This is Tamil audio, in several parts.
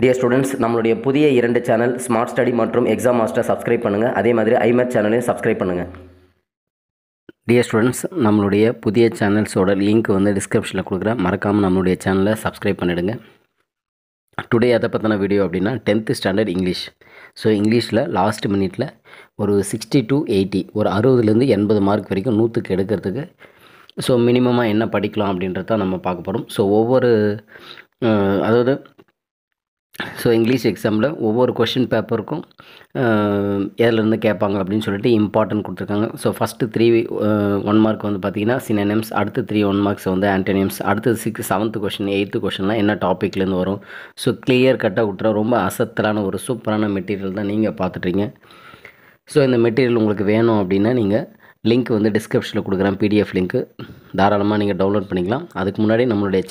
டியர் ஸ்டூடெண்ட்ஸ், நம்மளுடைய புதிய 2 சேனல் ஸ்மார்ட் ஸ்டடி மற்றும் எக்ஸாம் மாஸ்டர் சப்ஸ்கிரைப் பண்ணுங்கள். அதே மாதிரி ஐமேத் சேனலையும் சப்ஸ்கிரைப் பண்ணுங்கள். டியர் ஸ்டூடெண்ட்ஸ், நம்மளுடைய புதிய சேனல்ஸோட லிங்க் வந்து டிஸ்கிரிப்ஷனில் கொடுக்குறேன். மறக்காமல் நம்மளுடைய சேனலை சப்ஸ்கிரைப் பண்ணிவிடுங்க. டுடே எதை பற்றின வீடியோ அப்படின்னா 10th ஸ்டாண்டர்ட் இங்கிலீஷ். ஸோ இங்கிலீஷில் லாஸ்ட் மினிட்டில் ஒரு 60 to 80 ஒரு 60லேருந்து 80 மார்க் வரைக்கும் 100க்கு எடுக்கிறதுக்கு ஸோ மினிமமாக என்ன படிக்கலாம் அப்படின்றத நம்ம பார்க்க போகிறோம். ஸோ ஒவ்வொரு அதாவது இங்கிலீஷ் எக்ஸாமில் ஒவ்வொரு கொஷின் பேப்பருக்கும் எதுலேருந்து கேட்பாங்க அப்படின்னு சொல்லிட்டு இம்பார்ட்டன்ட் கொடுத்துருக்காங்க. ஸோ ஃபஸ்ட்டு 3 1 மார்க் வந்து பார்த்திங்கன்னா சினோனிம்ஸ், அடுத்து 3 1 மார்க்ஸ் வந்து ஆன்டோனிம்ஸ், அடுத்து 7th கொஷின் 8th கொஷின்லாம் என்ன டாப்பிக்லேருந்து வரும். ஸோ கிளியர் கட்டாக விட்டுற ரொம்ப அசத்தலான ஒரு சூப்பரான மெட்டீரியல் தான் நீங்கள் பார்த்துட்றீங்க. ஸோ இந்த மெட்டீரியல் உங்களுக்கு வேணும் அப்படின்னா நீங்கள் லிங்க் வந்து டிஸ்கிரிப்ஷனில் கொடுக்குறேன், பிடிஎஃப் லிங்க்கு, தாராளமாக நீங்கள் டவுன்லோட் பண்ணிக்கலாம். அதுக்கு முன்னாடி நம்மளுடைய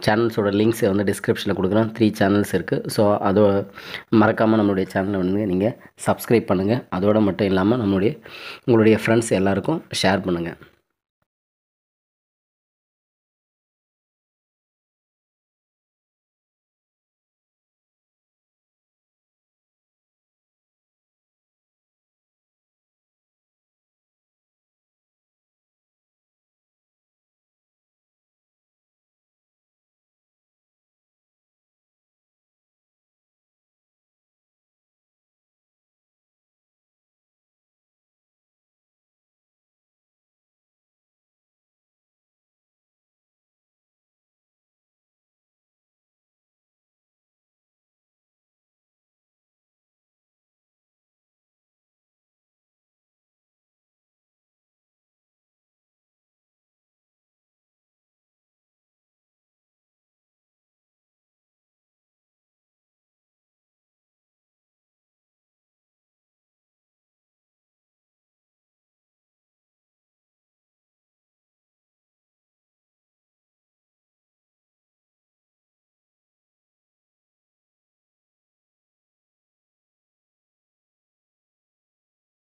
சேனல்ஸோட லிங்க்ஸை வந்து டிஸ்கிரிப்ஷனில் கொடுக்குறேன். 3 சேனல்ஸ் இருக்குது. ஸோ அதோ மறக்காமல் நம்மளுடைய சேனலை வந்து நீங்கள் சப்ஸ்கிரைப் பண்ணுங்கள். அதோடு மட்டும் இல்லாமல் உங்களுடைய ஃப்ரெண்ட்ஸ் எல்லாருக்கும் ஷேர் பண்ணுங்கள்.